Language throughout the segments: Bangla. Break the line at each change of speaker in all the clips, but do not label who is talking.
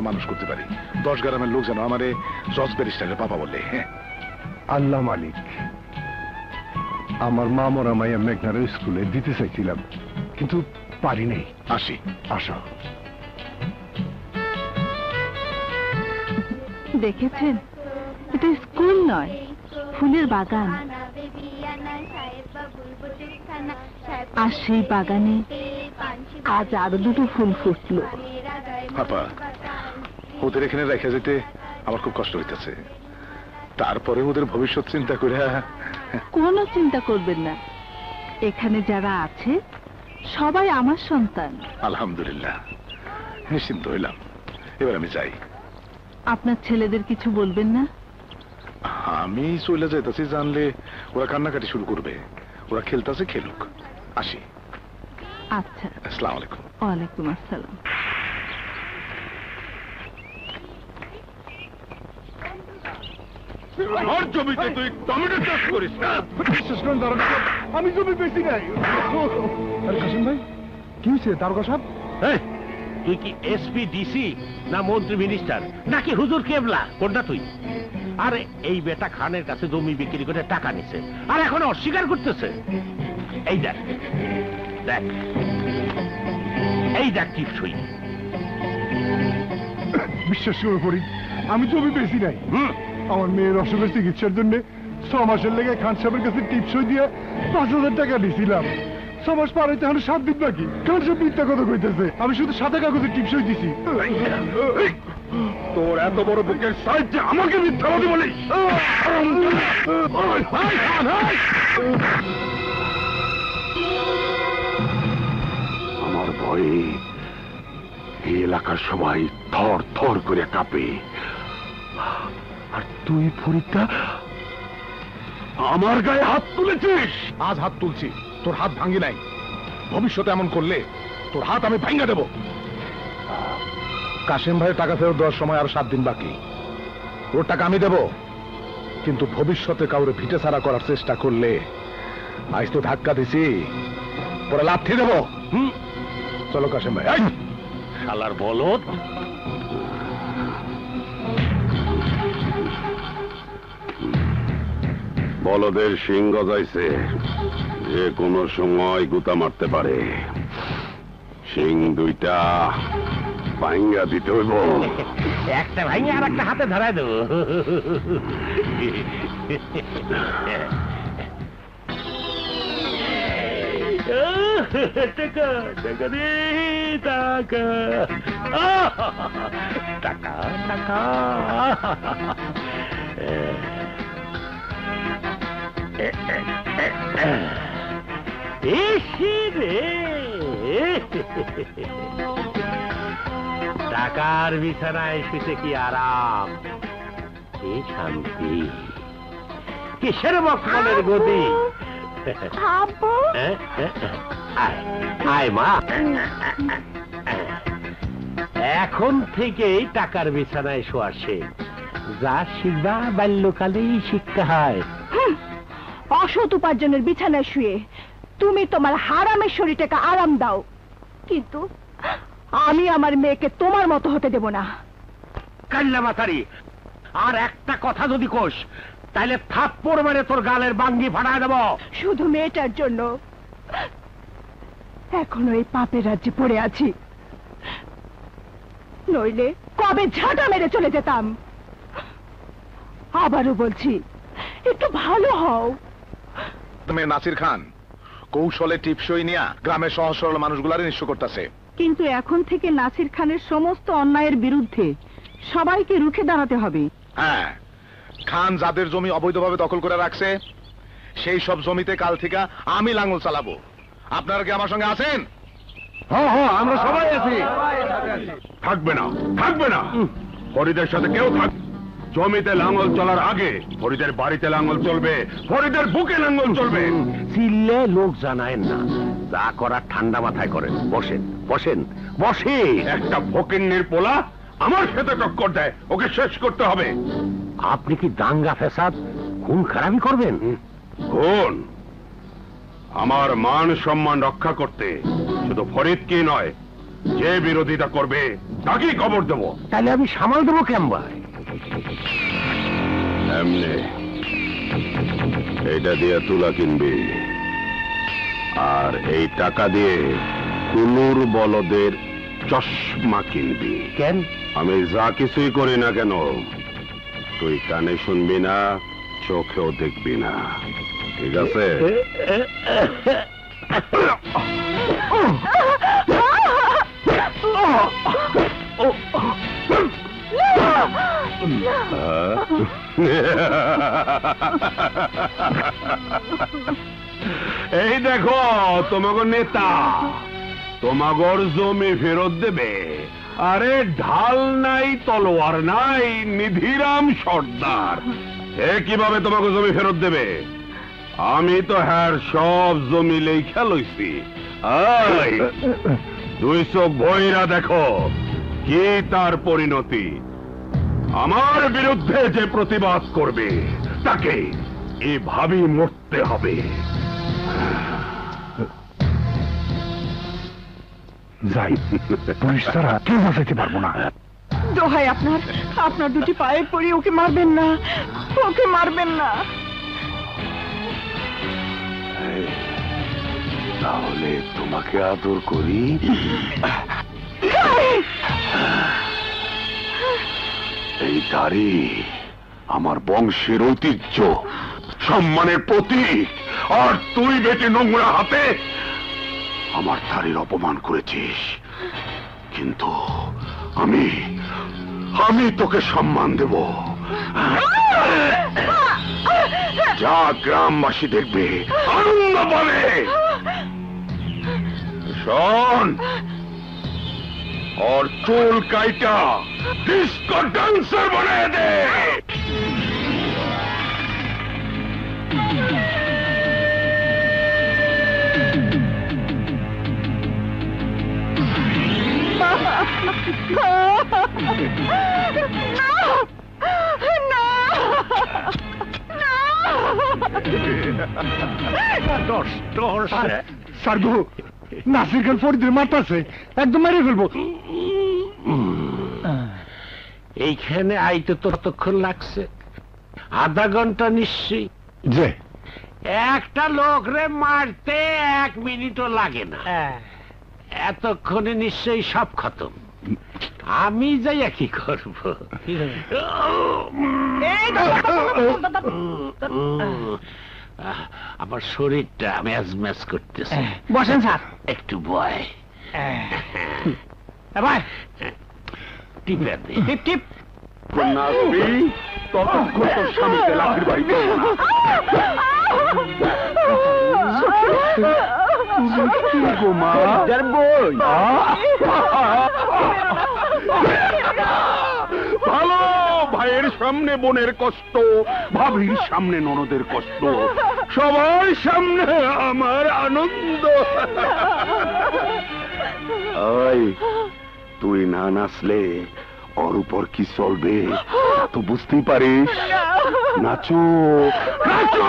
মানুষ করতে পারি। 10 গ্রামের লোক যেন আমারে জজ ব্যারিস্টারের পাপা বলে।
আল্লাহ মালিক, আমার মা মরা মাইয়া মেঘনার স্কুলে দিতে চাইছিলাম, কিন্তু পারি নাই।
আসি।
আসো।
দেখেছেন, এটা স্কুল নয়, ফুলের বাগান। আর সেই বাগানে আজ আরো দুটো ফুল ফুটলো।
পাপা, ওদের এখানে রেখে যেতে আমার খুব কষ্ট হইতেছে। তারপরে ওদের ভবিষ্যৎ চিন্তা করে।
কোনো চিন্তা করবেন না, এখানে যারা আছে সবাই আমার সন্তান।
আলহামদুলিল্লাহ, নিশ্চিন্ত হইলাম। এবার আমি যাই।
আপনার ছেলেদের কিছু বলবেন না?
আমি চলে যাইতেছি জানলে ওরা কান্নাকাটি শুরু করবে। ওরা খেলতেছে, খেলুক। আসি।
আচ্ছা।
আসসালামু আলাইকুম।
ওয়ালাইকুম আসসালাম।
আমার জমিতে তুই টমেটো চাষ করিস না?
আমি জমি বেশি নাই। কাসিম ভাই, কি হয়েছে দারোগা সাহেব?
তুই কি এসপি, ডিসি, না মন্ত্রী, মিনিস্টার, নাকি হুজুর কেবলা? কোনটা তুই? আরে এই বেটা খানের কাছে জমি বিক্রি করে টাকা নিছে, আর এখন অস্বীকার করতেছে। এই দেখ দেখ, এই দেখ টিপসই।
বিশ্বাস করে পড়ি, আমি জমি বেশি নাই। আমার মেয়ের অসুখের চিকিৎসার জন্য 6 মাসের লেগে খান সাহেবের কাছে টিপসই দিয়ে 5,000 টাকা দিয়েছিলাম। 6 মাস পার হইতে এখন 7 দিন বাকি। খান সাহেব মিথ্যা কথা কইতেছে, আমি শুধু সাদা কাগজে টিপসই দিছি।
তোর এত বড় বুকের সাইজে আমাকে মিথ্যাবাদী বলিস?
আমার ভয়ে এই এলাকার সবাই থর থর করে কাঁপে। আর তুই ফরিদা আমার গায়ে হাত তুলেছিস।
আজ হাত তুলছি, তোর হাত ভাঙি নাই। ভবিষ্যতে এমন করলে তোর হাত আমি ভাঙা দেব। কাসিম ভাইয়ের টাকা ফেরত দেওয়ার সময় আর 7 দিন বাকি। ওর টাকা আমি দেব, কিন্তু ভবিষ্যতে কাউরে ভিটে ছাড়া করার চেষ্টা করলে আজ তো ধাক্কা দিছি, পরে লাথি দেব। চলো কাসিম ভাই।
শালার বলদ।
বলদের শিং গজাইছে, যে কোনো সময় গুতা মারতে পারে। শিং দুইটা ভাঙ্গা দিতে হইব।
একটা ভাঙে আর একটা হাতে ধরাই দেব। টাকা টাকা রে টাকা, টাকা টাকা। টাকার বিছানায় শুতে কি আরাম, কি শান্তি, কিসের মক্কলের গদি। আয় মা, এখন থেকেই টাকার বিছানায় শোয়া শেখ। যা শিখবা বাল্যকালেই শিখতে হয়।
অসৎ উপার্জনের বিছানায় শুয়ে তুমি তোমার হারামের শরীরটাকে আরাম দাও, কিন্তু আমি আমার মেয়েকে তোমার মতো হতে দেব না।
কাল্লা মাথারি, আর একটা কথা যদি কোস তাহলে থাপ্পড় মেরে তোর গালের বাঙ্গি ফাটায় দেব।
শুধু মেয়েটার জন্য এখনো এই পাপের রাজ্যে পড়ে আছি, নইলে কবে ঝাঁটা মেরে চলে যেতাম। আবারও বলছি, একটু ভালো হও।
তুমি নাসির খান কৌশলে টিপসই নিয়া গ্রামের সহজ সরল মানুষগুলারে নিঃস্ব করতেছে।
কিন্তু এখন থেকে নাসির খানের সমস্ত অন্যায়ের বিরুদ্ধে সবাইকে রুখে দাঁড়াতে হবে।
হ্যাঁ, খান যাদের জমি অবৈধভাবে দখল করে রাখছে সেই সব জমিতে কাল থেকে আমি লাঙ্গল চালাবো। আপনারা কি আমার সঙ্গে আছেন?
হ্যাঁ হ্যাঁ, আমরা সবাই আছি।
থাকবে না, থাকবে না। ফরিদের সাথে কেউ থাক। জমিতে লাঙ্গল চলার আগে ফরিদের বাড়িতে লাঙ্গল চলবে, ফরিদের বুকে লাঙ্গল চলবে।
চিল্লে লোক জানায় না, যা করার ঠান্ডা মাথায় করেন। বসেন বসেন বসেন।
একটা ফকিন্নির পোলা আমার সাথে টক্কর দেয়, ওকে শেষ করতে হবে।
আপনি কি দাঙ্গা ফেসাদ খুন খারাপি করবেন?
খুন? আমার মান সম্মান রক্ষা করতে শুধু ফরিদকে নয়, যে বিরোধিতা করবে তাকেই খবর দেব।
তাহলে আমি সামাল দেবো কেন ভাই?
এমনি এটা দিয়ে তুলা কিনবি, আর এই টাকা দিয়ে কুলুর বলদের চশমা কিনবি।
কেন?
আমি যা কিছুই করি না কেন, তুই কানে শুনবি না, চোখেও দেখবি না, ঠিক আছে? এই দেখো তোমাগো নেতা তোমাগর জমি ফেরত দেবে। আরে ঢাল নাই, তলোয়ার নাই, নিধিরাম সর্দার, এ কিভাবে তোমাকে জমি ফেরত দেবে? আমি তো হ্যাঁ সব জমি লেখা লইছি। দুই চোখ ভৈরা দেখো কি তার পরিণতি। আমার বিরুদ্ধে যে প্রতিবাদ করবে তাকে এভাবেই মরতে হবে।
যাই, পুলিশ ছাড়া কেউ বাঁচাইতে পারবো না।
দোহাই আপনার, আপনার দুটি পায়ে পড়ি, ওকে মারবেন না, ওকে মারবেন না।
তাহলে তোমাকে আদর করি। এই দাড়ি আমার বংশের ঐতিহ্য, সম্মানের প্রতীক, আর তুই বেটে নোংরা হাতে আমার দাড়ির অপমান করেছিস। কিন্তু আমি তোকে সম্মান দেব। যা গ্রামবাসী দেখবে আনন্দ পাবে। শোন, और चूल काइटा डिस्को डांसर बना दे।
সার্গু, নাসির খান ফরিদের মারতাছে, একদম মেরে ফেলবো।
এইখানে আইতে তো কতক্ষণ লাগছে? আধা ঘন্টা নিশ্চয়ই।
যে
একটা লোক রে মারতে 1 মিনিটও লাগে না। এতক্ষণে নিশ্চয়ই সব খতম। আমি যাইয়া কি করব? আমার শরীরটা ম্যাজ ম্যাজ করতেছে।
বসেন স্যার।
একটু বয়। টিপে দে।
টিপ টিপ।
নাচবি ততক্ষণ তোর স্বামীকে লাঠির বাড়ি দেবো না। ভালো ভাইয়ের সামনে বোনের কষ্ট, ভাবির সামনে ননদের কষ্ট, সবার সামনে আমার আনন্দ। ওই তুই না নাচলে ওর উপর কি চলবে তো বুঝতেই পারিস। নাচো নাচো।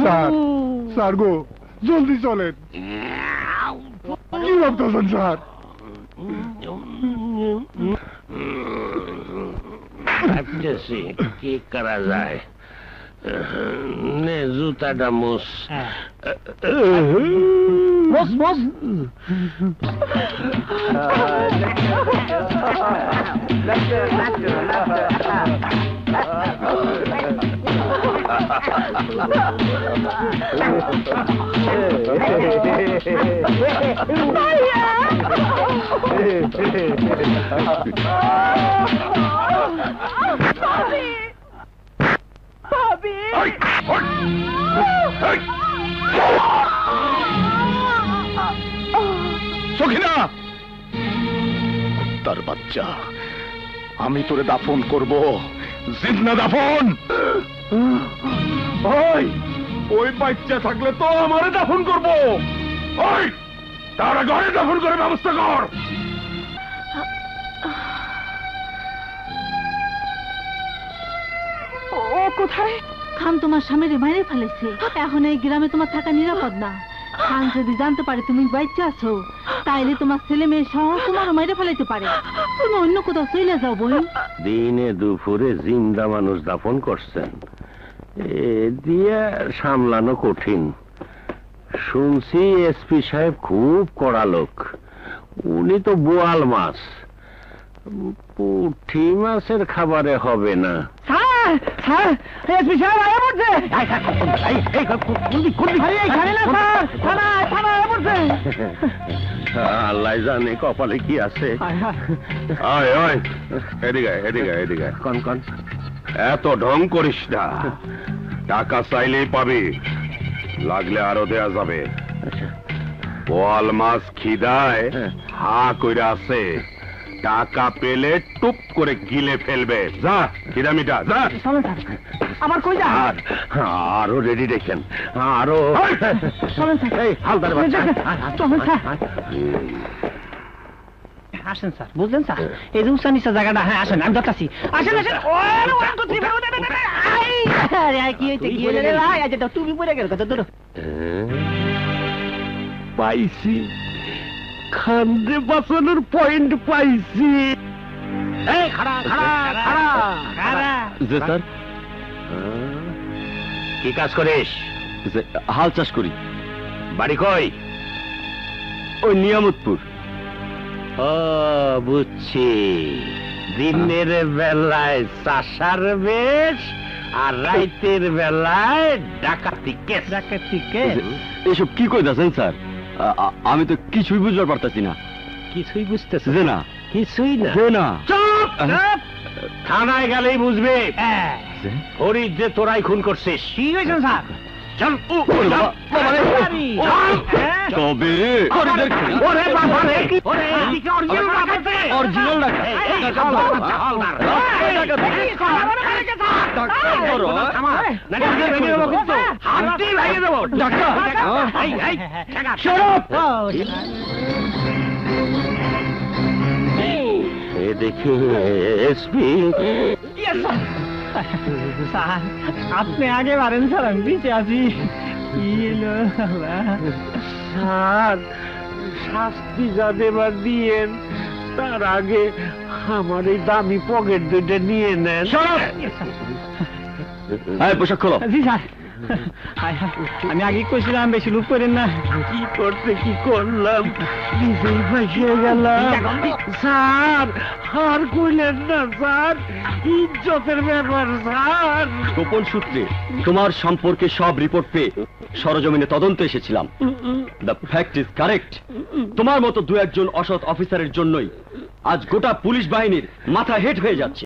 স্যার, স্যার গো, জলদি চলেন। কি ভাবতেছেন স্যার?
ভাবতেছি কি করা যায়। নে জুতাটা মোস।
মোস মোস।
সখিনা, কুত্তার বাচ্চা, আমি তোরে দাফন করব, জিন্দা দাফন।
ওই ওই বাচ্চা থাকলে তো আমারে দাফন করব। ওই তারা ঘরে দাফন করে ব্যবস্থা কর।
ও কোথায়?
খান তোমার স্বামীরে মাইরে ফেলেছে, এখন এই গ্রামে তোমার থাকা নিরাপদ না। খান যদি জানতে পারে তুমি বাচ্চা আছো, তাইলে তোমার ছেলে মেয়ে সহ তোমারও মাইরে ফেলাইতে পারে। তুমি অন্য কোথাও চলে যাও বোন।
দিনে দুপুরে জিন্দা মানুষ দাফন করছেন, এ দিয়ে সামলানো কঠিন। শুনছি এসপি সাহেব খুব কড়া লোক, উনি তো বোয়াল মাছ, পুঁটি মাছের খাবারে হবে না। আল্লাহ জানে কপালে কি আছে।
আয় আয় এদিকে এদিকে এদিকে।
কন কন,
এত ঢং করিস না, টাকা চাইলেই পাবি, লাগলে আরো দেয়া যাবে। বোয়াল মাছ খিদায় হা কইরা আছে, টাকা পেলে টুপ করে গিলে ফেলবে। যা খিদা মিটা যা।
আমার কই যা?
আরো রেডি দেখেন, আরো এই হালদার বাচ্চা।
আসেন স্যার, বুঝলেন স্যার, এই যে উঁচা নিচা জায়গাটা, হ্যাঁ আসেন, আমি যাচ্ছি। আসেন আসেন। কি হয়েছে, কি হয়েছে রে ভাই? আজ তো টুপি পরে গেল, কত দূর।
পাইছি, খান্দে বাঁচানোর পয়েন্ট পাইছি। এই খাড়া খাড়া খাড়া খাড়া।
যে স্যার,
কি কাজ করিস?
হাল চাষ করি।
বাড়ি কই?
ওই নিয়ামতপুর।
ও বুঝছি, দিনের বেলায় চাষার বেশ আর রাইতের বেলায় ডাকাতি কেস।
ডাকাতি কেস?
এসব কি কই দাছেন স্যার? আমি তো কিছুই বুঝতে পারতাছি না।
কিছুই বুঝতেছে
যে না,
কিছুই না।
যে না।
চুপ! থানায় গেলেই বুঝবে
হ্যাঁ।
ফরিদ যে তোরাই খুন করছিস।
কি হয়েছে স্যার?
চল
তবে
ওরে বাবা রে, ওরে এদিকে অরিজিনাল ডাকাতে।
অরিজিনাল ডাকাত।
এই হালদার, হালদার। হাতটি ভেঙে দেবো। এই, এই, এ দেখি এসপি।
স্যার আপনি আগে পারেন স্যার, আমি পিছিয়ে আছি। কি এলো
স্যার, শাস্তি যা দেবার দিয়েন, তার আগে আমার এই দামি পকেট দুইটা নিয়ে নেন।
পোশাক খোলো।
জি স্যার। আমি আগে কইছিলাম বেশি লুপ করেন না।
কি করতে কি করলাম, নিজেই ফাঁসিয়ে গেলাম। স্যার আর কইলেন না স্যার, ইজ্জতের ব্যাপার স্যার।
গোপন সূত্রে তোমার সম্পর্কে সব রিপোর্ট পেয়ে সরজমিনে তদন্ত এসেছিলাম। The fact is correct. তোমার মতো দু একজন অসৎ অফিসারের জন্যই আজ গোটা পুলিশ বাহিনীর মাথা হেট হয়ে যাচ্ছে।